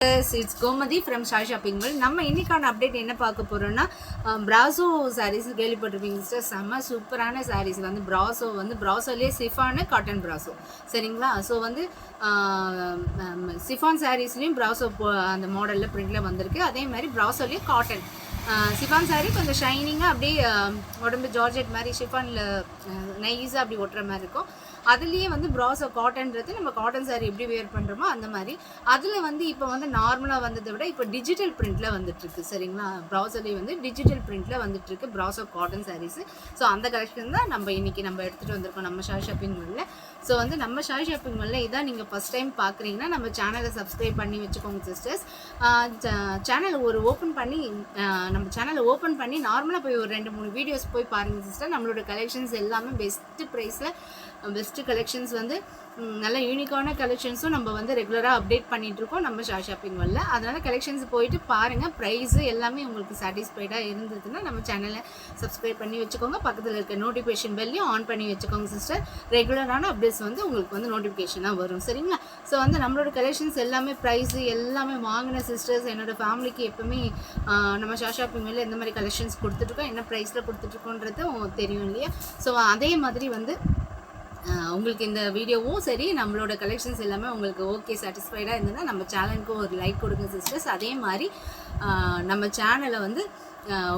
It's Gomadi from Sai Shopping Mall. நம்ம இன்னைக்கான update என்ன பார்க்க போறோம்னா பிராசோ சாரீஸ் கேள்விப்பட்டிருப்பீங்க சிஸ்டர். செம்ம சூப்பரான சாரீஸ் வந்து பிராசோலேயே சிஃபானு காட்டன் பிராசோ சரிங்களா. ஸோ வந்து சிஃபான் சாரீஸ்லேயும் பிராசோ அந்த மாடலில் பிரிண்டில் வந்திருக்கு. அதே மாதிரி பிராசோலேயே காட்டன் சிஃபான் சாரீ கொஞ்சம் ஷைனிங்காக அப்படியே உடம்பு ஜார்ஜெட் மாதிரி ஷிஃபானில் நைஸாக அப்படி ஒட்டுற மாதிரி இருக்கும். அதுலேயே வந்து பிராசோ காட்டன்றது நம்ம காட்டன் சாரீ எப்படி வேர் பண்ணுறோமோ அந்த மாதிரி. அதில் வந்து இப்போ வந்து நார்மலாக வந்ததை விட இப்போ டிஜிட்டல் பிரிண்டில் வந்துட்டுருக்கு சரிங்களா. பிராசோலேயே வந்து டிஜிட்டல் பிரிண்டில் வந்துட்டுருக்கு பிராசோ காட்டன் சாரீஸு. ஸோ அந்த கலெக்ஷன் தான் நம்ம இன்றைக்கி எடுத்துகிட்டு வந்திருக்கோம் நம்ம ஷாய் ஷாப்பிங் மாலில். ஸோ வந்து நம்ம ஷாய் ஷாப்பிங் மாலில் இதான் நீங்கள் ஃபஸ்ட் டைம் பார்க்குறீங்கன்னா நம்ம சேனலை சப்ஸ்கிரைப் பண்ணி வச்சுக்கோங்க சிஸ்டர்ஸ். சேனல் நம்ம சேனலை ஓப்பன் பண்ணி நார்மலாக போய் ஒரு 2-3 வீடியோஸ் போய் பாருங்கள் சிஸ்டர். நம்மளோட கலெக்ஷன்ஸ் எல்லாமே பெஸ்ட்டு ப்ரைஸில் பெஸ்ட்டு கலெக்ஷன்ஸ் வந்து நல்ல யூனிக்கான கலெக்ஷன்ஸும் நம்ம வந்து ரெகுலராக அப்டேட் பண்ணிகிட்ருக்கோம் நம்ம ஷாய் ஷாப்பிங் மாலில். அதனால் கலெக்ஷன்ஸ் போயிட்டு பாருங்கள். ப்ரைஸு எல்லாமே உங்களுக்கு சாட்டிஸ்ஃபைடாக இருந்ததுன்னா நம்ம சேனலை சப்ஸ்கிரைப் பண்ணி வச்சுக்கோங்க. பக்கத்தில் இருக்க நோட்டிஃபிகேஷன் பெல்லையும் ஆன் பண்ணி வச்சுக்கோங்க சிஸ்டர். ரெகுலரான அப்டேட்ஸ் வந்து உங்களுக்கு வந்து நோட்டிஃபிகேஷனாக வரும் சரிங்களா. ஸோ வந்து நம்மளோட கலெக்ஷன்ஸ் எல்லாமே ப்ரைஸு எல்லாமே வாங்கின சிஸ்டர்ஸ் என்னோடய ஃபேமிலிக்கு எப்போவுமே நம்ம ஷாய் ஷாப்பிங் மாலில் எந்த மாதிரி கலெக்ஷன்ஸ் கொடுத்துட்ருக்கோம் என்ன ப்ரைஸில் கொடுத்துட்ருக்கோன்றது தெரியும் இல்லையா. ஸோ அதே மாதிரி வந்து உங்களுக்கு இந்த வீடியோவும் சரி நம்மளோட கலெக்ஷன்ஸ் எல்லாமே உங்களுக்கு ஓகே சாட்டிஸ்ஃபைடாக இருந்ததுன்னா நம்ம சேனலுக்கு ஒரு லைக் கொடுங்க சிஸ்டர்ஸ். அதே மாதிரி நம்ம சேனலை வந்து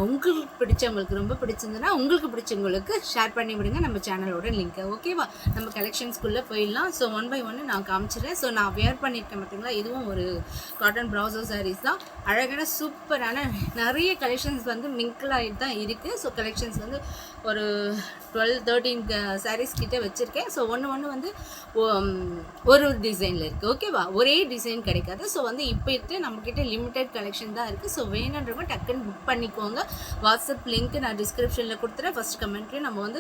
உங்களுக்கு பிடிச்சவங்களுக்கு ரொம்ப பிடிச்சிருந்ததுன்னா உங்களுக்கு பிடிச்சவங்களுக்கு ஷேர் பண்ணி விடுங்க நம்ம சேனலோட லிங்க்கை. ஓகேவா, நம்ம கலெக்ஷன்ஸ்குள்ளே போயிடலாம். ஸோ 1 by 1 நான் காமிச்சிடுறேன். ஸோ நான் வேர் பண்ணியிருக்கேன் பார்த்தீங்களா, இதுவும் ஒரு காட்டன் ப்ராசோ சாரீஸ் தான். அழகான சூப்பரான நிறைய கலெக்ஷன்ஸ் வந்து மிங்கிள் ஆகிட்டு தான் இருக்குது. ஸோ கலெக்ஷன்ஸ் வந்து ஒரு 12-13 சாரீஸ் கிட்டே வச்சுருக்கேன். ஸோ ஒன்று வந்து ஒரு டிசைனில் இருக்குது. ஓகேவா, ஒரே டிசைன் கிடைக்காது. ஸோ வந்து இப்போ இருக்கு நம்மக்கிட்ட லிமிட்டட் கலெக்ஷன் தான் இருக்குது. ஸோ வேணுன்றவங்க டக்குன்னு புக் பண்ணிக்கோங்க. வாட்ஸ்அப் லிங்க் நான் டிஸ்கிரிப்ஷனில் கொடுத்துறேன். ஃபஸ்ட் கமெண்ட்லேயும் நம்ம வந்து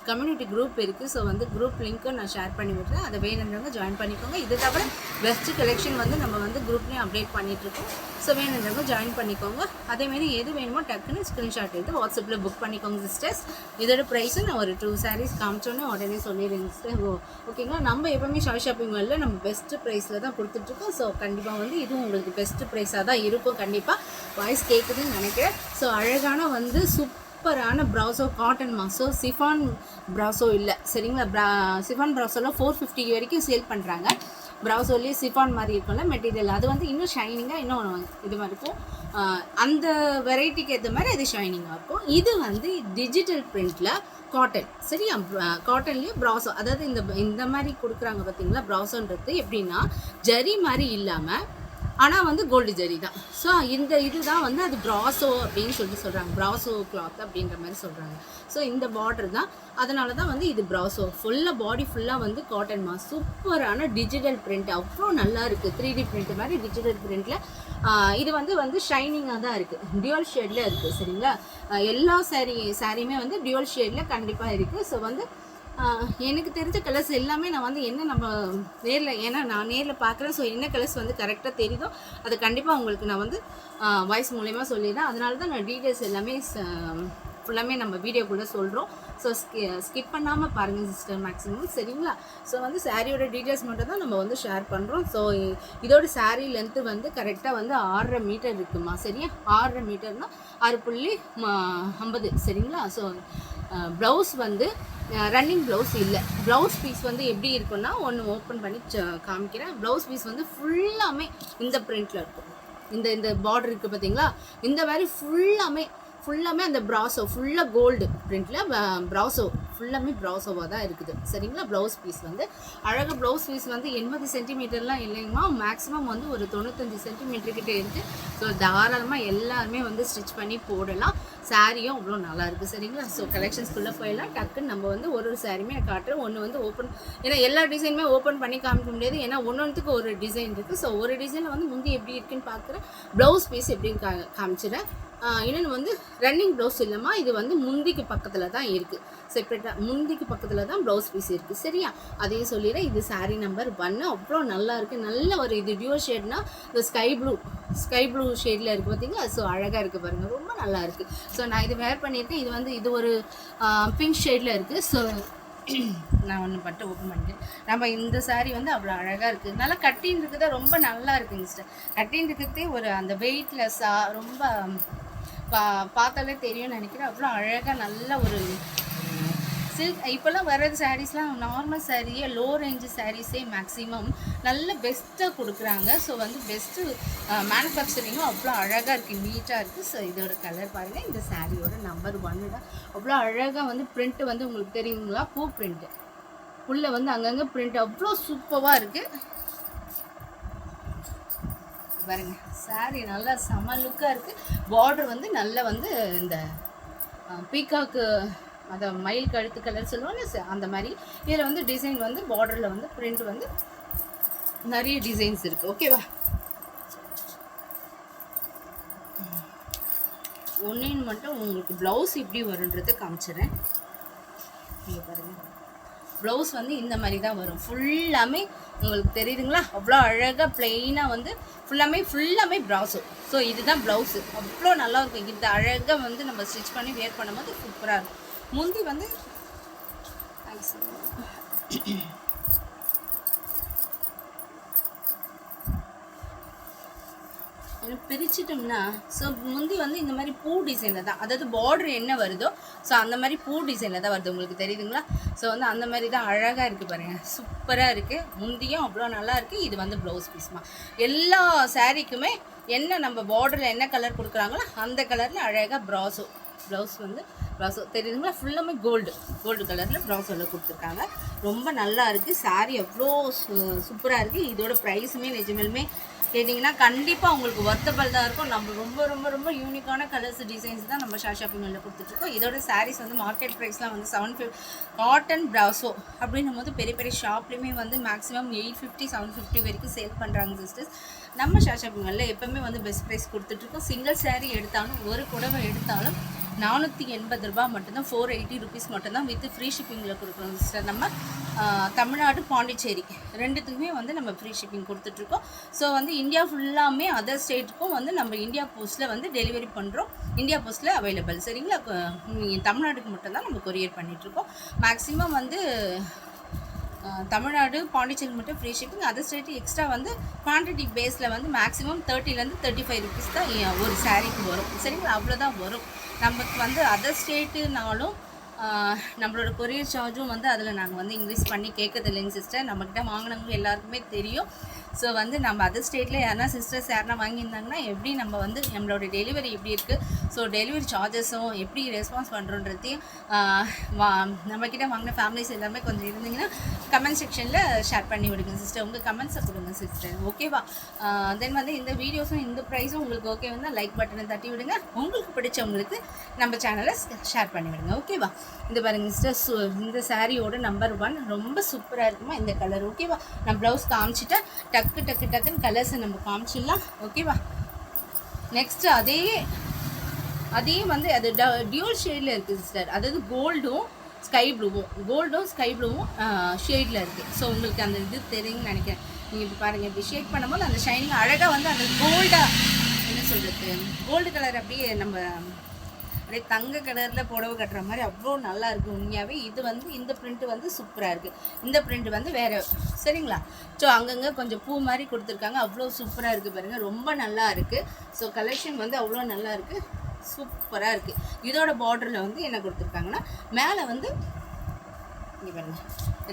கம்யூனிட்டி குரூப் இருக்குது. ஸோ வந்து குரூப் லிங்க்கும் நான் ஷேர் பண்ணி விட்றேன். அதை வேணுன்றவங்க ஜாயின் பண்ணிக்கோங்க. இது தவிர பெஸ்ட் கலெக்ஷன் வந்து நம்ம வந்து குரூப்லேயும் அப்டேட் பண்ணிகிட்ருக்கோம். ஸோ வேணுன்றவங்க ஜாயின் பண்ணிக்கோங்க. அதேமாரி எது வேணுமோ டக்குன்னு ஸ்க்ரீன்ஷாட் எடுத்து வாட்ஸ்அப்பில் புக் பண்ணிக்கோங்க சிஸ்டர்ஸ். இதோட ப்ரைஸு நான் ஒரு 2 சாரீஸ் காமிச்சோன்னே உடனே சொல்லிடுங்க சிஸ்டர். ஓகேங்களா, நம்ம எப்போவுமே ஷாய் ஷாப்பிங் மாலில் நம்ம பெஸ்ட்டு ப்ரைஸில் தான் கொடுத்துட்ருக்கோம். ஸோ கண்டிப்பாக வந்து இதுவும் உங்களுக்கு பெஸ்ட்டு ப்ரைஸாக தான் இருக்கும். கண்டிப்பாக வாய்ஸ் கேட்குதுன்னு நினைக்கிறேன். ஸோ அழகான வந்து சூப்பரான ப்ராசோ காட்டன் மாசோ சிஃபான் ப்ராசோ இல்லை சரிங்களா. சிஃபான் ப்ராசோவில் 450 வரைக்கும் சேல் பண்ணுறாங்க. ப்ராசோலேயே சிஃபான் மாதிரி இருக்கும்ல மெட்டீரியல், அது வந்து இன்னும் ஷைனிங்காக இன்னும் இது மாதிரி இருக்கும். அந்த வெரைட்டிக்கு ஏற்ற மாதிரி அது ஷைனிங்காக இருக்கும். இது வந்து டிஜிட்டல் பிரிண்டில் காட்டன் சரியா. காட்டன்லேயே ப்ராசோ, அதாவது இந்த மாதிரி கொடுக்குறாங்க பார்த்தீங்களா. ப்ராசோன்றது எப்படின்னா ஜரி மாதிரி இல்லாமல் ஆனால் வந்து கோல்டு ஜரி தான். ஸோ இதுதான் வந்து அது ப்ராசோ அப்படின்னு சொல்கிறாங்க. ப்ராசோ கிளாத் அப்படின்ற மாதிரி சொல்கிறாங்க. ஸோ இந்த பார்டர் தான், அதனால தான் வந்து இது ப்ராசோ. ஃபுல்லாக பாடி ஃபுல்லாக வந்து காட்டன் சூப்பரான டிஜிட்டல் பிரிண்ட் அவ்வளோ நல்லா இருக்குது. 3D பிரிண்ட் மாதிரி டிஜிட்டல் பிரிண்டில் இது வந்து ஷைனிங்காக தான் இருக்குது. டியூவல் ஷேடில் இருக்குது சரிங்களா. எல்லா சாரியுமே வந்து டியூவல் ஷேடில் கண்டிப்பாக இருக்குது. ஸோ வந்து எனக்கு தெரிஞ்ச கலர்ஸ் எல்லாமே நான் வந்து நம்ம நேரில், ஏன்னா நான் நேரில் பார்க்குறேன். ஸோ என்ன கலர்ஸ் வந்து கரெக்டாக தெரியுதோ அது கண்டிப்பாக உங்களுக்கு நான் வந்து வாய்ஸ் மூலயமா சொல்லிடுறேன். அதனால தான் நான் டீட்டெயில்ஸ் எல்லாமே ஃபுல்லாமே நம்ம வீடியோக்குள்ளே சொல்கிறோம். ஸோ ஸ்கிப் பண்ணாமல் பாருங்கள் சிஸ்டர் மேக்ஸிமம் சரிங்களா. ஸோ வந்து சாரியோட டீட்டெயில்ஸ் மட்டும் தான் நம்ம வந்து ஷேர் பண்ணுறோம். ஸோ இதோட சாரீ லென்த்து வந்து கரெக்டாக வந்து 6.5 மீட்டர் இருக்குமா சரியா. 6.5 மீட்டர்னால் 6.50 சரிங்களா. ஸோ ப்ளவுஸ் வந்து ரன்னிங் ப்ளவுஸ் இல்லை. ப்ளவுஸ் பீஸ் வந்து எப்படி இருக்குன்னா ஒன்று ஓப்பன் பண்ணி காமிக்கிறேன். ப்ளவுஸ் பீஸ் வந்து ஃபுல்லாமே இந்த பிரிண்டில் இருக்கும். இந்த பார்டர் இருக்குது பார்த்தீங்களா, இந்த மாதிரி ஃபுல்லாமே அந்த ப்ராசோ ஃபுல்லாக கோல்டு பிரிண்டில் ப்ராசோ ஃபுல்லாமே ப்ராசோவாக தான் இருக்குது சரிங்களா. ப்ளவுஸ் பீஸ் வந்து அழகாக ப்ளவுஸ் பீஸ் வந்து 80 சென்டிமீட்டர்லாம் இல்லைங்கம்மா, மேக்ஸிமம் வந்து ஒரு 95 சென்டிமீட்டர்கிட்ட இருக்குது. ஸோ தாராளமாக எல்லாருமே வந்து ஸ்டிச் பண்ணி போடலாம். சாரியும் அவ்வளோ நல்லா இருக்குது சரிங்களா. ஸோ கலெக்ஷன்ஸ்குள்ளே போயிடலாம். டக்குன்னு நம்ம வந்து ஒரு சாரியுமே நான் காட்டுறேன். ஒன்று வந்து ஓப்பன், ஏன்னா எல்லா டிசைனுமே ஓப்பன் பண்ணி காமிக்க முடியாது, ஏன்னா ஒன்றுக்கு ஒரு டிசைன் இருக்குது. ஸோ ஒரு டிசைனில் வந்து முந்தி எப்படி இருக்குன்னு பார்க்குறேன், ப்ளவுஸ் பீஸ் எப்படின்னு காமிச்சிடறேன். இன்னொன்று வந்து ரன்னிங் ப்ளவுஸ் இல்லைம்மா, இது வந்து முந்திக்கு பக்கத்தில் தான் இருக்குது. செப்ரேட்டாக முந்திக்கு பக்கத்தில் தான் ப்ளவுஸ் பீஸ் இருக்குது சரியா. அதையும் சொல்லிடுறேன். இது சாரீ நம்பர் 1. அவ்வளோ நல்லா இருக்குது. நல்ல ஒரு இது டியூவல் ஷேட்னா இந்த ஸ்கை ப்ளூ ஷேடில் இருக்குது பார்த்தீங்களா. ஸோ அழகாக இருக்குது பாருங்கள், ரொம்ப நல்லா இருக்குது. ஸோ நான் இது வேர் பண்ணியிருக்கேன். இது ஒரு பிங்க் ஷேடில் இருக்குது. ஸோ நான் ஒன்று மட்டும் ஓப்பன் பண்ணிட்டேன். நம்ம இந்த சாரீ வந்து அவ்வளோ அழகாக இருக்குது. நல்லா கட்டின்னு இருக்குதா, ரொம்ப நல்லா இருக்குங்க சிஸ்டர். கட்டின்னு இருக்கிறதே ஒரு அந்த வெயிட்லெஸ்ஸாக ரொம்ப பார்த்தாலே தெரியும்னு நினைக்கிறேன். அவ்வளோ அழகாக நல்ல ஒரு சில்க். இப்போல்லாம் வர்றது சாரீஸ்லாம் நார்மல் சாரியே லோ ரேஞ்சு சாரீஸே மேக்ஸிமம் நல்ல பெஸ்ட்டாக கொடுக்குறாங்க. ஸோ வந்து பெஸ்ட்டு மேனுஃபேக்சரிங்கும் அவ்வளோ அழகாக இருக்குது, நீட்டாக இருக்குது. ஸோ இதோட கலர் பாருங்கள். இந்த சாரியோட நம்பர் 1 தான். அவ்வளோ அழகாக வந்து பிரிண்ட்டு வந்து உங்களுக்கு தெரியுங்களா, பூ பிரிண்ட்டு உள்ளே வந்து அங்கங்கே பிரிண்ட் அவ்வளோ சூப்பராக இருக்குது பாருங்க. சாரீ நல்லா செம லுக்காக இருக்குது. பார்டர் வந்து நல்லா வந்து இந்த பீகாக்கு அதை மயில் கழுத்து கலர் சொல்லுவாங்க அந்த மாதிரி. இதில் வந்து டிசைன் வந்து பார்டரில் வந்து பிரிண்ட் வந்து நிறைய டிசைன்ஸ் இருக்குது. ஓகேவா, ஒன்று மட்டும் உங்களுக்கு ப்ளவுஸ் இப்படி வருன்றது காமிச்சிடுறேன். இங்கே பாருங்கள், ப்ளவுஸ் வந்து இந்த மாதிரி தான் வரும். ஃபுல்லாமே உங்களுக்கு தெரியுதுங்களா, அவ்வளோ அழகாக ப்ளெயினாக வந்து ஃபுல்லாமே ப்ராஸோ. ஸோ இதுதான் ப்ளவுஸு. அவ்வளோ நல்லாயிருக்கும். இந்த அழகாக வந்து நம்ம ஸ்டிச் பண்ணி வேர் பண்ணும்போது சூப்பராக இருக்கும். முந்தி வந்து பிரிச்சிட்டோம்னா, ஸோ முந்தி வந்து இந்த மாதிரி பூ டிசைனில் தான், அதாவது பார்டர் என்ன வருதோ ஸோ அந்த மாதிரி பூ டிசைனில் தான் வருது. உங்களுக்கு தெரியுதுங்களா? ஸோ வந்து அந்த மாதிரி தான் அழகாக இருக்குது பாருங்கள், சூப்பராக இருக்குது. முந்தியும் அவ்வளோ நல்லா இருக்குது. இது வந்து ப்ளவுஸ் பீஸ்மா. எல்லா சாரீக்குமே என்ன நம்ம பார்டரில் என்ன கலர் கொடுக்குறாங்களோ அந்த கலரில் அழகாக ப்ளவுஸ் வந்து ப்ளவுஸோ தெரியுதுங்களா, ஃபுல்லாமே கோல்டு கலரில் ப்ளவுஸில் கொடுத்துருக்காங்க. ரொம்ப நல்லா இருக்குது. சாரீ அவ்வளோ சூப்பராக இருக்குது. இதோட ப்ரைஸுமே நிஜமே கேட்டிங்கன்னா கண்டிப்பாக உங்களுக்கு ஒர்த்தபிள் தான் இருக்கும். நம்ம ரொம்ப ரொம்ப ரொம்ப யூனிக்கான கலர்ஸ் டிசைன்ஸ் தான் நம்ம ஷாப்பிங் மாலில் கொடுத்துட்ருக்கோம். இதோட சாரீஸ் வந்து மார்க்கெட் ப்ரைஸ்லாம் வந்து 750 காட்டன் ப்ராஸோ அப்படின்னும் போது பெரிய ஷாப்லேயுமே வந்து மேக்ஸிமம் 850 750 வரைக்கும் சேல் பண்ணுறாங்க சிஸ்டர்ஸ். நம்ம ஷாப்பிங் மாலில் எப்போவுமே வந்து பெஸ்ட் ப்ரைஸ் கொடுத்துட்ருக்கோம். சிங்கிள் சாரீ எடுத்தாலும் ஒரு புடவை எடுத்தாலும் 480 ரூபா மட்டும்தான், 480 ருபீஸ் மட்டும்தான் வித் ஃப்ரீ ஷிப்பிங்கில் கொடுக்குறோம் சிஸ்டர். நம்ம தமிழ்நாடு பாண்டிச்சேரி ரெண்டுத்துக்குமே வந்து நம்ம ஃப்ரீ ஷிப்பிங் கொடுத்துட்ருக்கோம். ஸோ வந்து இந்தியா ஃபுல்லாமே அதர் ஸ்டேட்டுக்கும் வந்து நம்ம இந்தியா போஸ்ட்டில் வந்து டெலிவரி பண்ணுறோம். இந்தியா போஸ்ட்டில் அவைலபிள். சரிங்களா? தமிழ்நாட்டுக்கு மட்டும்தான் நம்ம கொரியர் பண்ணிகிட்ருக்கோம். மேக்ஸிமம் வந்து தமிழ்நாடு பாண்டிச்சேரி மட்டும் free shipping. Other state extra வந்து குவான்டிட்டி பேஸில் வந்து மேக்ஸிமம் 30 to 35 ருபீஸ் தான் ஒரு சாரீக்கு வரும். சரிங்களா? அவ்வளோதான் வரும். நமக்கு வந்து அதர் ஸ்டேட்டுனாலும் நம்மளோட கொரியர் சார்ஜும் வந்து அதில் நாங்கள் வந்து இன்க்ரீஸ் பண்ணி கேட்கறது இல்லைங்க சிஸ்டர். நம்மக்கிட்ட வாங்கினவங்க எல்லாருக்குமே தெரியும். ஸோ வந்து நம்ம அதர் ஸ்டேட்டில் யாருனா சிஸ்டர்ஸ் யாருனா வாங்கியிருந்தாங்கன்னா எப்படி நம்ம வந்து நம்மளோட டெலிவரி எப்படி இருக்குது, ஸோ டெலிவரி சார்ஜஸும் எப்படி ரெஸ்பான்ஸ் பண்ணுறோன்றதையும் நம்மக்கிட்ட வாங்கின ஃபேமிலிஸ் எல்லாமே கொஞ்சம் இருந்தீங்கன்னா கமெண்ட் செக்ஷனில் ஷேர் பண்ணி விடுங்க சிஸ்டர். உங்கள் கமெண்ட்ஸை கொடுங்க சிஸ்டர். ஓகேவா? தென் வந்து இந்த வீடியோஸும் இந்த ப்ரைஸும் உங்களுக்கு ஓகே வந்து லைக் பட்டனை தட்டி விடுங்க. உங்களுக்கு பிடிச்சவங்களுக்கு நம்ம சேனலை ஷேர் பண்ணி விடுங்க. ஓகேவா? இந்த பாருங்க சிஸ்டர், இந்த சாரியோட நம்பர் 1 ரொம்ப சூப்பராக இருக்குமா இந்த கலர். ஓகேவா? நான் ப்ளவுஸ் காமிச்சிட்டேன். டக்குன்னு கலர்ஸை நம்ம காமிச்சிடலாம். ஓகேவா? நெக்ஸ்ட்டு அதே வந்து அது டியூல் ஷேடில் இருக்குது சிஸ்டர். அதாவது கோல்டும் ஸ்கை ப்ளூவும் ஷேடில் இருக்குது. ஸோ உங்களுக்கு அந்த இது தெரியும்னு நினைக்கிறேன். நீங்கள் இப்போ பாருங்கள், இப்படி ஷேட் பண்ணும்போது அந்த ஷைனிங் அழகாக வந்து அந்த கோல்டாக என்ன சொல்கிறது, கோல்டு கலர் அப்படியே நம்ம அப்படியே தங்க கலரில் புடவை கட்டுற மாதிரி அவ்வளோ நல்லா இருக்குது உண்மையாகவே. இது வந்து இந்த பிரிண்ட்டு வந்து சூப்பராக இருக்குது. இந்த பிரிண்ட் வந்து வேறு. சரிங்களா? ஸோ அங்கங்கே கொஞ்சம் பூ மாதிரி கொடுத்துருக்காங்க. அவ்வளோ சூப்பராக இருக்குது பாருங்கள், ரொம்ப நல்லா இருக்குது. ஸோ கலெக்ஷன் வந்து அவ்வளோ நல்லா இருக்குது, சூப்பராக இருக்குது. இதோட பார்டரில் வந்து என்ன கொடுத்துருக்காங்கன்னா மேலே வந்து இங்கே பாருங்கள்,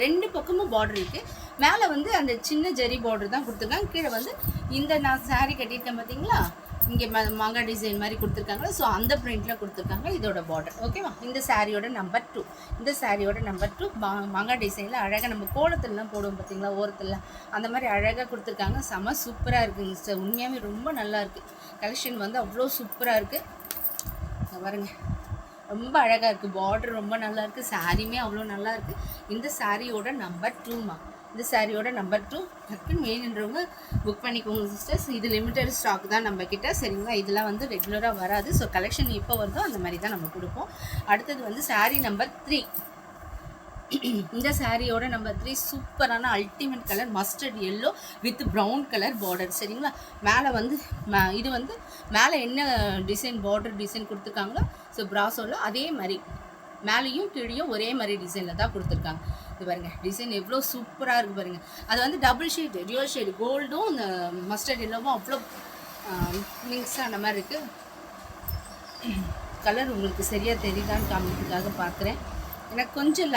2 பக்கமும் பார்டர் இருக்குது. மேலே வந்து அந்த சின்ன ஜரி பார்டர் தான் கொடுத்துருக்காங்க. கீழே வந்து இந்த நான் சாரீ கட்டியிருக்கேன் பார்த்தீங்களா, இங்கே மாங்காய் டிசைன் மாதிரி கொடுத்துருக்காங்க. ஸோ அந்த பிரிண்டில் கொடுத்துருக்காங்க இதோட பார்டர். ஓகேவா? இந்த சாரியோட நம்பர் 2 மாங்காய் டிசைனில் அழகாக நம்ம கோலத்துலலாம் போடுவோம் பார்த்தீங்களா, ஓரத்தில் அந்த மாதிரி அழகாக கொடுத்துருக்காங்க. செம சூப்பராக இருக்குங்க சார். உண்மையாகவே ரொம்ப நல்லா இருக்குது. கலெக்ஷன் வந்து அவ்வளோ சூப்பராக இருக்குது பாருங்க, ரொம்ப அழகாக இருக்குது. பார்டர் ரொம்ப நல்லா இருக்குது. சாரியுமே அவ்வளோ நல்லா இருக்குது. இந்த சாரியோட நம்பர் 2மா. இந்த சாரியோட நம்பர் 2 டக்குன்னு வேணுன்றவங்க புக் பண்ணிக்கோங்க சிஸ்டர்ஸ். இது லிமிட்டட் ஸ்டாக் தான் நம்மக்கிட்ட. சரிங்களா? இதெல்லாம் வந்து ரெகுலராக வராது. ஸோ கலெக்ஷன் எப்போ வருதோ அந்த மாதிரி தான் நம்ம கொடுப்போம். அடுத்தது வந்து சாரீ நம்பர் 3. இந்த சாரியோட நம்பர் 3 சூப்பரான ultimate colour mustard yellow with brown colour border. சரிங்களா? மேலே வந்து இது வந்து மேலே என்ன டிசைன் பார்டர் டிசைன் கொடுத்துருக்காங்களோ ஸோ ப்ராஸோவில் அதே மாதிரி மேலேயும் கீழேயும் ஒரே மாதிரி டிசைனில் தான் கொடுத்துருக்காங்க. இது பாருங்கள், டிசைன் எவ்வளோ சூப்பராக இருக்குது பாருங்கள். அது வந்து டபுள் ஷேடு, ரியூல் ஷேடு, கோல்டும் இந்த மஸ்டர்ட் எல்லோவும் அவ்வளோ மிக்ஸ் ஆன மாதிரி இருக்குது. கலர் உங்களுக்கு சரியாக தெரியுதான்னு காமிக்கிறதுக்காக பார்க்குறேன். எனக்கு கொஞ்சம்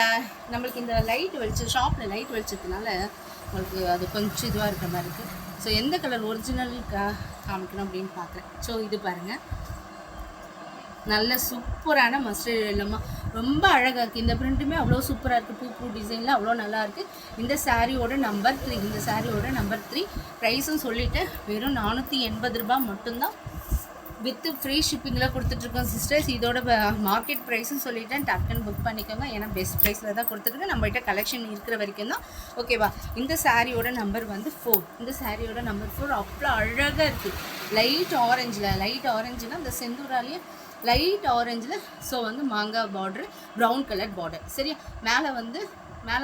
நம்மளுக்கு இந்த லைட் வெளிச்சம், ஷாப்பில் லைட் வெளிச்சதுனால உங்களுக்கு அது கொஞ்சம் இதுவாக இருக்கிற மாதிரி இருக்குது. ஸோ எந்த கலர் ஒரிஜினல் காமிக்கணும் அப்படின்னு பார்க்குறேன். ஸோ இது பாருங்கள், நல்ல சூப்பரான மஸ்டர்ட் எல்லோமா ரொம்ப அழகாக இருக்குது. இந்த பிரிண்ட்டுமே அவ்வளோ சூப்பராக இருக்குது. பூ டிசைனில் அவ்வளோ நல்லா இருக்குது. இந்த சாரியோட நம்பர் 3, இந்த சாரியோட நம்பர் 3 ப்ரைஸும் சொல்லிவிட்டு வெறும் 480 ரூபா மட்டும்தான் வித்து ஃப்ரீ ஷிப்பிங்கில் கொடுத்துட்ருக்கோம் சிஸ்டர்ஸ். இதோட மார்க்கெட் ப்ரைஸும் சொல்லிவிட்டேன், டக்குன்னு புக் பண்ணிக்கோங்க. ஏன்னா பெஸ்ட் ப்ரைஸில் தான் கொடுத்துருக்கேன். நம்மகிட்ட கலெக்ஷன் இருக்கிற வரைக்கும் தான், ஓகேவா. இந்த சாரியோட நம்பர் வந்து 4, இந்த சாரியோட நம்பர் 4 அவ்வளோ அழகாக இருக்குது. லைட் ஆரஞ்சில் இந்த செந்தூராலேயே லைட் ஆரஞ்சில். ஸோ வந்து மாங்காய் பார்ட்ரு, ப்ரௌன் கலர் பார்டர், சரியா. மேலே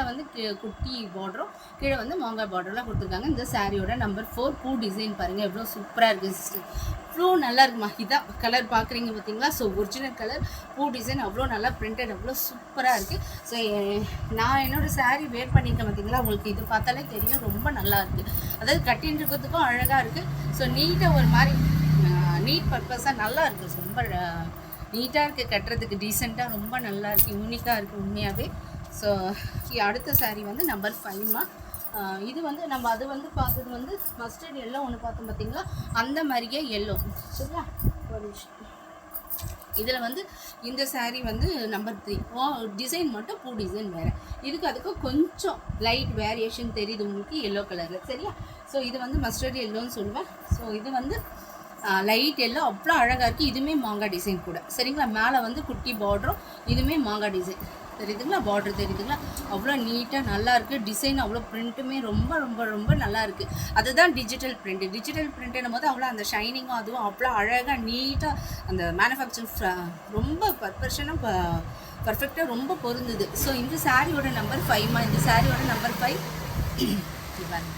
வந்து குட்டி பார்டரும், கீழே வந்து மாங்காய் பார்டர்லாம் கொடுத்துருக்காங்க. இந்த சாரியோட நம்பர் 4 பூ டிசைன் பாருங்கள் எவ்வளோ சூப்பராக இருக்குது சிஸ்டர். அவ்வளோ நல்லா இருக்குமா. இதான் கலர் பார்க்குறீங்க பார்த்தீங்களா. ஸோ ஒரிஜினல் கலர், பூ டிசைன் அவ்வளோ நல்லா பிரிண்டட், அவ்வளோ சூப்பராக இருக்குது. ஸோ நான் என்னோடய சாரீ வேர் பண்ணியிருக்கேன் பார்த்தீங்களா, உங்களுக்கு இது பார்த்தாலே தெரியும் ரொம்ப நல்லா இருக்குது. அதாவது கட்டின்னு இருக்கிறதுக்கும் அழகாக இருக்குது. ஸோ நீட்டாக ஒரு மாதிரி நீட் பர்பஸாக நல்லா இருக்குது. ரொம்ப நீட்டாக இருக்குது, கட்டுறதுக்கு டீசெண்டாக ரொம்ப நல்லா இருக்குது, யூனிக்காக இருக்குது உண்மையாகவே. ஸோ அடுத்த சாரீ வந்து நம்பர் 5மா. இது வந்து நம்ம அது வந்து பார்த்தது வந்து மஸ்டர்ட் எல்லோ ஒன்று பார்த்தோம் பார்த்தீங்களா, அந்த மாதிரியே எல்லோ, சரியா. ஒரு விஷயம், இதில் வந்து இந்த சாரீ வந்து நம்பர் 3 டிசைன் மட்டும் பூ டிசைன் வேறு. அதுக்கு கொஞ்சம் லைட் வேரியேஷன் தெரியுது உங்களுக்கு எல்லோ கலரில், சரியா. ஸோ இது வந்து மஸ்டர்ட் எல்லோன்னு சொல்லுவேன். ஸோ இது வந்து லைட் எல்லோ அவ்வளோ அழகாக இருக்குது. இதுவுமே மாங்காய் டிசைன் கூட, சரிங்களா. மேலே வந்து குட்டி பார்டரும், இதுவுமே மாங்காய் டிசைன் தெரியுதுங்களா, பார்டர் தெரியுதுங்களா, அவ்வளோ நீட்டாக நல்லா இருக்குது. டிசைன் அவ்வளோ பிரிண்ட்டுமே ரொம்ப ரொம்ப ரொம்ப நல்லா இருக்குது. அதுதான் டிஜிட்டல் பிரிண்ட்டுன்னும் போது அவ்வளோ அந்த ஷைனிங்கும் அதுவும் அவ்வளோ அழகாக நீட்டாக அந்த மேனுஃபேக்சர் ரொம்ப பர்ஃபெக்டாக ரொம்ப பொருந்துது. ஸோ இந்த சாரியோட நம்பர் 5மா. இந்த சாரியோட நம்பர் 5 பாருங்க.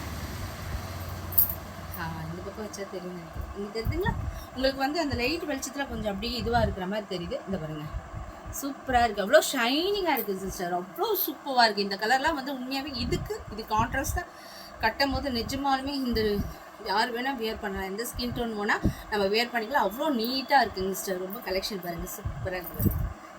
இந்த பக்கம் வச்சா தெரியும், இங்கே தெரியுதுங்களா. உங்களுக்கு வந்து அந்த லைட் வெளிச்சத்தில் கொஞ்சம் அப்படியே இதுவாக இருக்கிற மாதிரி தெரியுது. இந்த பாருங்கள், சூப்பராக இருக்குது, அவ்வளோ ஷைனிங்காக இருக்குது சிஸ்டர், அவ்வளோ சூப்பராக இருக்குது. இந்த கலர்லாம் வந்து உண்மையாகவே இது கான்ட்ராஸ்ட்டாக கட்டும் போது நிஜமாலுமே இந்த யார் வேணால் வியர் பண்ணலாம். எந்த ஸ்கின் டோன் வேணால் நம்ம வியர் பண்ணிக்கலாம். அவ்வளோ நீட்டாக இருக்குங்க சிஸ்டர். ரொம்ப கலெக்ஷன் பாருங்கள், சூப்பராக இருக்குது,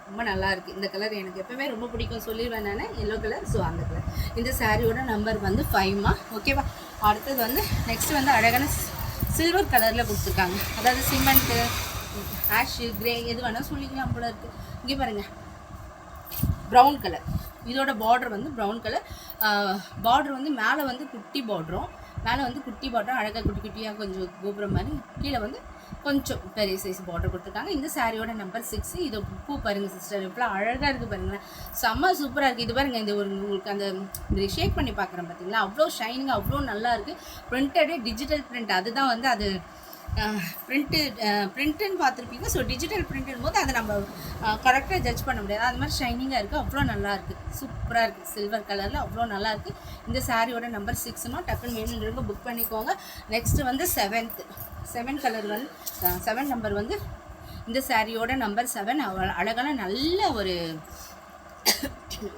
ரொம்ப நல்லா இருக்குது. இந்த கலர் எனக்கு எப்போவுமே ரொம்ப பிடிக்கும், சொல்லிடுவேன் நான், எல்லோ கலர். ஸோ அந்த கலர். இந்த சாரியோட நம்பர் வந்து 5மா, ஓகேவா. அடுத்தது வந்து நெக்ஸ்ட் வந்து அழகான சில்வர் கலரில் கொடுத்துருக்காங்க. அதாவது சிமெண்ட்டு, ஆஷு, கிரே எது வேணால் சொல்லிக்கலாம் போல இருக்குது. இங்கே பாருங்கள், ப்ரௌன் கலர். இதோட பார்டர் வந்து ப்ரௌன் கலர். பார்டர் வந்து மேலே வந்து குட்டி பார்டரும், அழகாக குட்டி குட்டியாக கொஞ்சம் கோபுரம் மாதிரி, கீழே வந்து கொஞ்சம் பெரிய சைஸ் பார்டர் கொடுத்துருக்காங்க. இந்த சாரியோட நம்பர் 6. இது பூ பாருங்கள் சிஸ்டர், எவ்வளோ அழகாக இருக்குது பாருங்களேன், செம்ம சூப்பராக இருக்குது. இது பாருங்கள், இந்த ஒரு உங்களுக்கு அந்த இந்த ஷேக் பண்ணி பார்க்குறேன் பார்த்தீங்களா, அவ்வளோ ஷைனிங்காக அவ்வளோ நல்லா இருக்குது. பிரிண்டடே டிஜிட்டல் பிரிண்ட், அதுதான் வந்து அது பிரிண்ட்டுன்னு பார்த்துருப்பீங்க. ஸோ டிஜிட்டல் பிரிண்ட்டும் போது அதை நம்ம கரெக்டாக ஜட்ஜ் பண்ண முடியாது. அது மாதிரி ஷைனிங்காக இருக்குது, அவ்வளோ நல்லா இருக்குது, சூப்பராக இருக்குது. சில்வர் கலரில் அவ்வளோ நல்லா இருக்குது. இந்த சாரியோட நம்பர் 6மா. டக்குன்னு வேணுன்றவங்க புக் பண்ணிக்கோங்க. நெக்ஸ்ட்டு வந்து 7 கலர் வந்து 7 நம்பர் வந்து இந்த சாரியோட நம்பர் 7. அழகான நல்ல ஒரு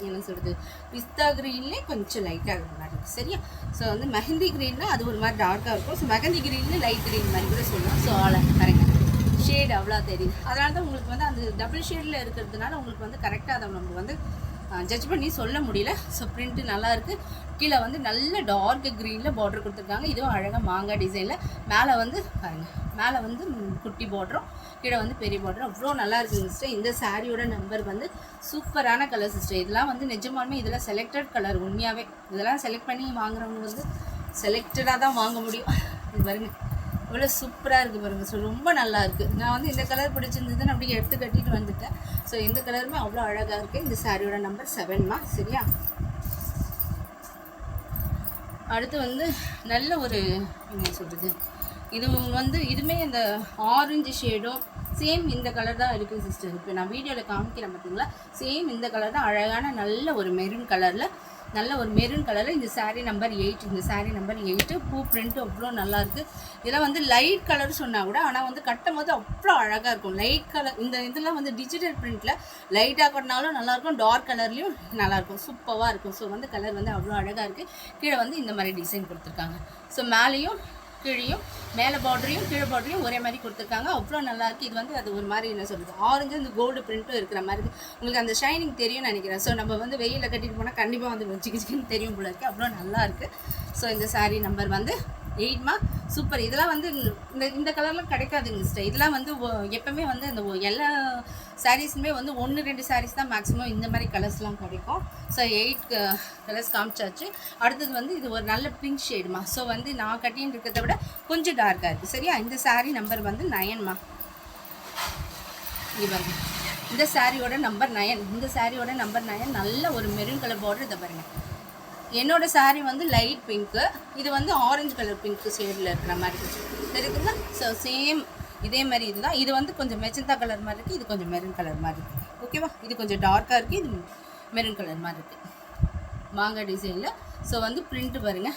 என்ன சொல்கிறது, பிஸ்தா க்ரீன்லேயே கொஞ்சம் லைட்டாக இருக்கிற மாதிரி இருக்குது, சரியா. ஸோ வந்து மெஹந்தி க்ரீனில் அது ஒரு மாதிரி டார்க்காக இருக்கும். ஸோ மெஹந்தி க்ரீனில் லைட் க்ரீன் மாதிரி கூட சொல்லலாம். ஸோ பாருங்கள், ஷேடு அவ்வளோ தெரியுது. அதனால தான் உங்களுக்கு வந்து அந்த டபுள் ஷேடில் இருக்கிறதுனால உங்களுக்கு வந்து கரெக்டாக அதை நம்ம வந்து ஜட்ஜ் பண்ணி சொல்ல முடியல. ஸோ பிரிண்ட்டு நல்லா இருக்குது. கீழே வந்து நல்ல டார்க் க்ரீனில் பார்டர் கொடுத்துருக்காங்க. இதுவும் அழகாக மாங்காய் டிசைனில். மேலே வந்து பாருங்கள், மேலே வந்து குட்டி பார்டரும், கீழே வந்து பெரிய பார்டரும், அவ்வளோ நல்லா இருக்குங்க சிஸ்டர். இந்த சாரியோட நம்பர் வந்து சூப்பரான கலர் சிஸ்டர். இதெல்லாம் வந்து நிஜமாலுமே இதெல்லாம் செலக்டட் கலர். உண்மையாகவே இதெல்லாம் செலக்ட் பண்ணி வாங்குறவங்க வந்து செலக்டடாக தான் வாங்க முடியும். இது பாருங்கள், இவ்வளோ சூப்பராக இருக்குது பாருங்கள். ஸோ ரொம்ப நல்லா இருக்குது. நான் வந்து இந்த கலர் பிடிச்சிருந்ததுன்னு அப்படியே எடுத்து கட்டிட்டு வந்துட்டேன். ஸோ இந்த கலருமே அவ்வளோ அழகாக இருக்குது. இந்த சாரியோட நம்பர் 7மா, சரியா. அடுத்து வந்து நல்ல ஒரு என்ன சொல்கிறது, இது வந்து இதுவுமே இந்த ஆரஞ்சு ஷேடும் சேம் இந்த கலர் தான் இருக்குது சிஸ்டர். இப்போ நான் வீடியோவில் காமிக்கிறேன் பார்த்தீங்களா, சேம் இந்த கலர் தான். அழகான நல்ல ஒரு மெரூன் கலரில் நல்ல ஒரு மெரூன் கலரில் இந்த சாரீ நம்பர் 8. இந்த சாரீ நம்பர் 8. பூ பிரிண்ட்டு அவ்வளோ நல்லாயிருக்கு. இதெல்லாம் வந்து லைட் கலர் சொன்னால் கூட ஆனால் வந்து கட்டும் போது அவ்வளோ அழகாக இருக்கும். லைட் கலர் இந்த இதெல்லாம் வந்து டிஜிட்டல் பிரிண்ட்டில் லைட்டாக கட்டினாலும் நல்லாயிருக்கும், டார்க் கலர்லேயும் நல்லாயிருக்கும், சூப்பராக இருக்கும். ஸோ வந்து கலர் வந்து அவ்வளோ அழகாக இருக்குது. கீழே வந்து இந்த மாதிரி டிசைன் கொடுத்துருக்காங்க. ஸோ மேலேயும் கீழேயும் மேலே பார்டரையும் கீழே பார்டரையும் ஒரே மாதிரி கொடுத்துருக்காங்க. அவ்வளோ நல்லாயிருக்கு. இது வந்து அது ஒரு மாதிரி என்ன சொல்கிறது, ஆரஞ்சு இந்த கோல்டு பிரிண்ட்டும் இருக்கிற மாதிரி இருக்குது. உங்களுக்கு அந்த ஷைனிங் தெரியும்னு நினைக்கிறேன். ஸோ நம்ம வந்து வெயிலில் கட்டிட்டு போனால் கண்டிப்பாக வந்து சிக்கின்னு தெரியும் போல இருக்குது. அவ்வளோ நல்லாயிருக்கு. ஸோ இந்த சாரீ நம்பர் வந்து 8மா. சூப்பர். இதெல்லாம் வந்து இந்த கலர்லாம் கிடைக்காதுங்க சிஸ்டர். இதெல்லாம் வந்து எப்போவுமே வந்து அந்த எல்லா சாரீஸுமே வந்து 1-2 சாரீஸ் தான் மேக்ஸிமம் இந்த மாதிரி கலர்ஸ்லாம் கிடைக்கும். ஸோ 8 கலர்ஸ் காமிச்சாச்சு. அடுத்தது வந்து இது ஒரு நல்ல பிங்க் ஷேடுமா. ஸோ வந்து நான் கட்டின்னு இருக்கிறத விட கொஞ்சம் டார்க்காக இருக்குது. சரியா? இந்த சாரீ நம்பர் வந்து 9மா. இது பாருங்க, இந்த சாரியோட நம்பர் 9. இந்த சாரியோட நம்பர் 9. நல்ல ஒரு மெரூன் கலர் பார்டர். இதை பாருங்கள், என்னோடய சாரீ வந்து லைட் பிங்க்கு, இது வந்து ஆரஞ்சு கலர் பிங்க்கு ஷேடில் இருக்கிற மாதிரி தெரியுதுங்களா? ஸோ சேம் இதே மாதிரி இதுதான். இது வந்து கொஞ்சம் மெஜந்தா கலர் மாதிரி இருக்குது, இது கொஞ்சம் மெரூன் கலர் மாதிரி இருக்குது. ஓகேவா? இது கொஞ்சம் டார்க்காக இருக்குது, இது மெரூன் கலர் மாதிரி இருக்குது. மாங்காய் டிசைனில். ஸோ வந்து பிரிண்ட்டு பாருங்கள்,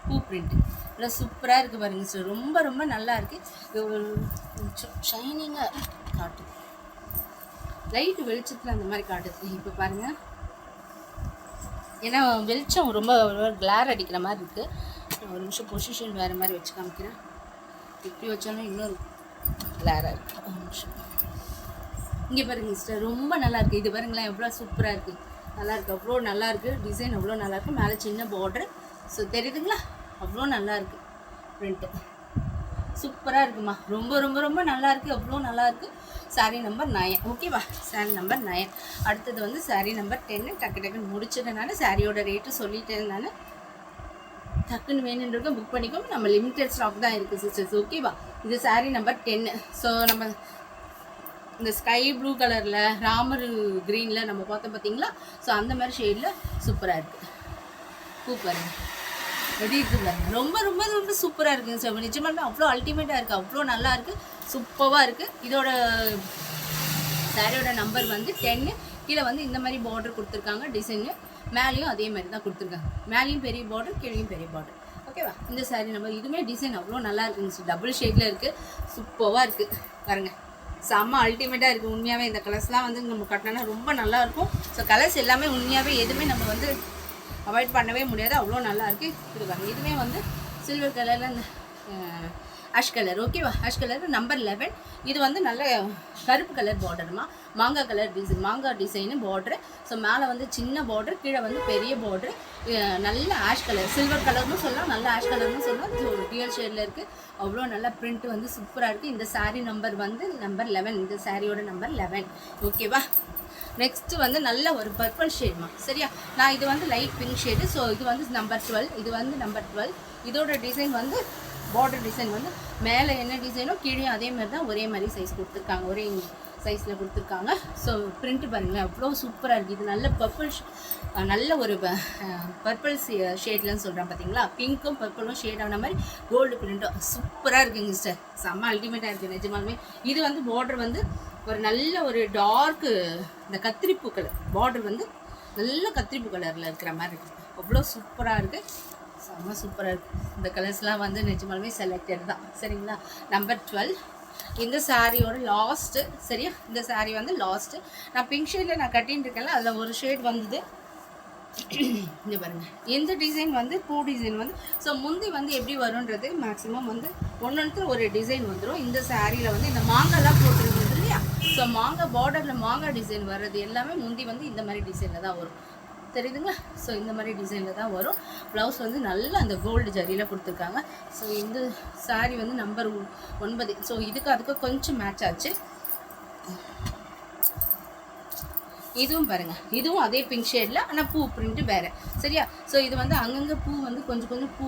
பூ பிரிண்ட்டு இல்லை சூப்பராக இருக்குது பாருங்கள் சார். ரொம்ப ரொம்ப நல்லா இருக்குது. ஷைனிங்காக காட்டுது, லைட்டு வெளிச்சத்தில் அந்த மாதிரி காட்டுது. இப்போ பாருங்கள், ஏன்னா வெளிச்சம் ரொம்ப கிளார் அடிக்கிற மாதிரி இருக்குது. ஒரு நிமிஷம் பொசிஷன் வேறு மாதிரி வச்சு காமிக்கிறேன். இப்படி வச்சாலும் இன்னொரு கிளாராக இருக்குது. ஒரு நிமிஷம். இங்கே பாருங்கள் சிஸ்டர், ரொம்ப நல்லாயிருக்கு. இது பாருங்களேன் எவ்வளோ சூப்பராக இருக்குது, நல்லாயிருக்கு, அவ்வளோ நல்லாயிருக்கு. டிசைன் அவ்வளோ நல்லாயிருக்கு. மேலே சின்ன பார்டரு. ஸோ தெரியுதுங்களா? அவ்வளோ நல்லாயிருக்கு. பிரிண்ட்டு சூப்பராக இருக்குமா. ரொம்ப ரொம்ப ரொம்ப நல்லாயிருக்கு, அவ்வளோ நல்லாயிருக்கு. சாரீ நம்பர் 9. ஓகேவா? சாரீ நம்பர் 9. அடுத்தது வந்து சாரீ நம்பர் 10. டக்குன்னு முடிச்சதுனால சாரியோட ரேட்டு சொல்லிட்டேன் நான். டக்குன்னு வேணுன்றத புக் பண்ணிக்கோங்க. நம்ம லிமிட்டட் ஸ்டாக் தான் இருக்குது சிஸ்டர்ஸ். ஓகேவா? இது சாரீ நம்பர் 10. ஸோ நம்ம இந்த ஸ்கை ப்ளூ கலரில் ராமர் க்ரீனில் நம்ம பார்த்தோம் பார்த்தீங்களா? ஸோ அந்த மாதிரி ஷேடில் சூப்பராக இருக்குது. சூப்பர். எப்படி இருக்குங்க? ரொம்ப ரொம்ப ரொம்ப சூப்பராக இருக்குங்க சார். நிஜமாலுமே அவ்வளோ அல்டிமேட்டாக இருக்குது, அவ்வளோ நல்லா இருக்குது, சூப்பராக இருக்குது. இதோட சாரியோட நம்பர் வந்து 10. கீழே வந்து இந்த மாதிரி பார்டர் கொடுத்துருக்காங்க டிசைனு. மேலேயும் அதே மாதிரி தான் கொடுத்துருக்காங்க. மேலேயும் பெரிய பார்டர், கீழேயும் பெரிய பார்டர். ஓகேவா? இந்த சாரீ நம்பர் இதுவுமே டிசைன் அவ்வளோ நல்லா இருக்குங்க சார். டபுள் ஷேடில் இருக்குது, சூப்பராக இருக்குது பாருங்கள். செம்ம அல்டிமேட்டாக இருக்குது உண்மையாகவே. இந்த கலர்ஸ்லாம் வந்து நம்ம கட்டினா ரொம்ப நல்லாயிருக்கும். ஸோ கலர்ஸ் எல்லாமே உண்மையாகவே எதுவுமே நம்ம வந்து அவாய்ட் பண்ணவே முடியாது, அவ்வளோ நல்லாயிருக்கு. இது பாருங்கள், இதுவுமே வந்து சில்வர் கலரில் இந்த ஆஷ் கலர். ஓகேவா? Ash colour number 11. இது வந்து நல்ல கருப்பு கலர் பார்டருமா. மாங்காய் கலர் டிசைன், மாங்காய் டிசைனு பார்டரு. ஸோ மேலே வந்து சின்ன பார்டர், கீழே வந்து பெரிய பார்டரு. நல்ல ஆஷ் கலர், சில்வர் கலர்னு சொல்லலாம், நல்ல ஆஷ் கலர்னு சொல்லலாம். இது ஒரு டியல் ஷேடில் இருக்குது. அவ்வளோ நல்லா பிரிண்ட் வந்து சூப்பராக இருக்குது. இந்த சாரீ நம்பர் வந்து நம்பர் 11. இந்த சாரியோட நம்பர் 11. ஓகேவா? நெக்ஸ்ட்டு வந்து நல்ல ஒரு பர்பிள் ஷேட்மா. சரியா? நான் இது வந்து லைட் பிங்க் ஷேடு. ஸோ இது வந்து நம்பர் 12. இது வந்து நம்பர் 12. இதோட டிசைன் வந்து பார்டர் டிசைன் வந்து மேலே என்ன டிசைனோ கீழே அதே மாதிரி தான் ஒரே மாதிரி சைஸ் கொடுத்துருக்காங்க, ஒரே சைஸில் கொடுத்துருக்காங்க. ஸோ பிரிண்ட்டு பாருங்களேன் அவ்வளோ சூப்பராக இருக்குது. இது நல்ல பர்பிள், நல்ல ஒரு பர்பிள் ஷேட்லன்னு சொல்கிறேன் பார்த்தீங்களா? பிங்க்கும் பர்பிளும் ஷேடான மாதிரி கோல்டு பிரிண்ட்டும் சூப்பராக இருக்குங்க சார். செம்ம அல்டிமேட்டாக இருக்குது நிஜமாலுமே. இது வந்து பார்டர் வந்து ஒரு நல்ல ஒரு டார்க்கு இந்த கத்திரிப்பூ கலர் பார்டர் வந்து நல்ல கத்திரிப்பூ கலரில் இருக்கிற மாதிரி இருக்குது. அவ்வளோ சூப்பராக இருக்குது, செம்ம சூப்பராக இருக்குது. இந்த கலர்ஸ்லாம் வந்து நிஜமாலுமே செலக்டட் தான். சரிங்களா? நம்பர் 12. இந்த சாரியோட லாஸ்ட்டு. சரியா? இந்த சாரீ வந்து லாஸ்ட்டு. நான் பிங்க் ஷேடில் நான் கட்டின்னு இருக்கேன்ல, அதில் ஒரு ஷேட் வந்தது. இங்கே பாருங்கள், இந்த டிசைன் வந்து பூ டிசைன் வந்து ஸோ முந்தி வந்து எப்படி வரும்ன்றது மேக்ஸிமம் வந்து ஒன்று ஒரு டிசைன் வந்துடும். இந்த சாரியில் வந்து இந்த மாங்காய்லாம் போட்டுருந்தது இல்லையா? ஸோ மாங்காய் பார்டரில் மாங்காய் டிசைன் வர்றது எல்லாமே முந்தி வந்து இந்த மாதிரி டிசைனில் தான் வரும். தெரியுதுங்களா? ஸோ இந்த மாதிரி டிசைனில் தான் வரும். ப்ளவுஸ் வந்து நல்லா அந்த கோல்டு ஜரியில் கொடுத்துருக்காங்க. ஸோ இந்த சாரீ வந்து நம்பர் 9. ஸோ இதுக்கு அதுக்கு கொஞ்சம் மேட்ச் ஆச்சு. இதுவும் பாருங்கள், இதுவும் அதே பிங்க் ஷேடில், ஆனால் பூ பிரிண்ட்டு வேறு. சரியா? ஸோ இது வந்து அங்கங்கே பூ வந்து கொஞ்சம் கொஞ்சம் பூ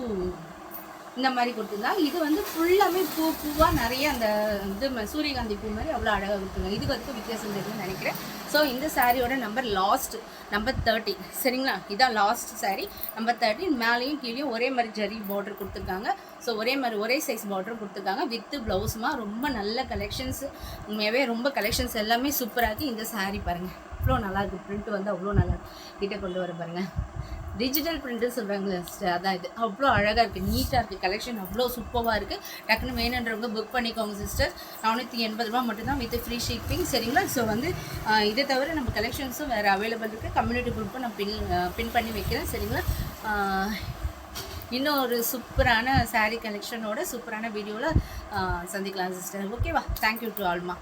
இந்த மாதிரி கொடுத்துருந்தாங்க. இது வந்து ஃபுல்லாமே பூவாக நிறைய அந்த இது சூரியகாந்தி பூ மாதிரி அவ்வளோ அழகாக கொடுத்துருங்க. இதுக்கு அதுக்கு வித்தியாசம் தெரியும்னு நினைக்கிறேன். ஸோ இந்த சாரியோட நம்பர் லாஸ்ட், நம்பர் 30. சரிங்களா? இதான் லாஸ்ட் சாரீ நம்பர் 30. மேலேயும் கீழேயும் ஒரே மாதிரி ஜரி பார்டர் கொடுத்துருக்காங்க. ஸோ ஒரே மாதிரி ஒரே சைஸ் பார்டர் கொடுத்துருக்காங்க வித்து ப்ளவுஸுமா. ரொம்ப நல்ல கலெக்ஷன்ஸ், உண்மையாகவே ரொம்ப கலெக்ஷன்ஸ் எல்லாமே சூப்பராக இருக்குது. இந்த சாரீ பாருங்கள் அவ்வளோ நல்லாயிருக்கு. பிரிண்ட் வந்து அவ்வளோ நல்லா கிட்டே கொண்டு வர பாருங்கள். டிஜிட்டல் பிரிண்ட்டு சொல்கிறாங்களே சிஸ்டர், அதான் இது. அவ்வளோ அழகாக இருக்குது, நீட்டாக இருக்குது, கலெக்ஷன் அவ்வளோ சூப்பராக இருக்குது. டக்குன்னு வேணுன்றவங்க புக் பண்ணிக்கோங்க சிஸ்டர். 480 ரூபா மட்டும்தான் வித் ஃப்ரீ ஷிப்பிங், சரிங்களா? ஸோ வந்து இதை தவிர நம்ம கலெக்ஷன்ஸும் வேறு அவைலபிள் இருக்குது. கம்யூனிட்டி குரூப்பும் நான் பின் பண்ணி வைக்கிறேன், சரிங்களா? இன்னும் ஒரு சூப்பரான சாரீ கலெக்ஷனோட சூப்பரான வீடியோவில் சந்திக்கலாம் சிஸ்டர். ஓகேவா? Thank you to ஆல்மா.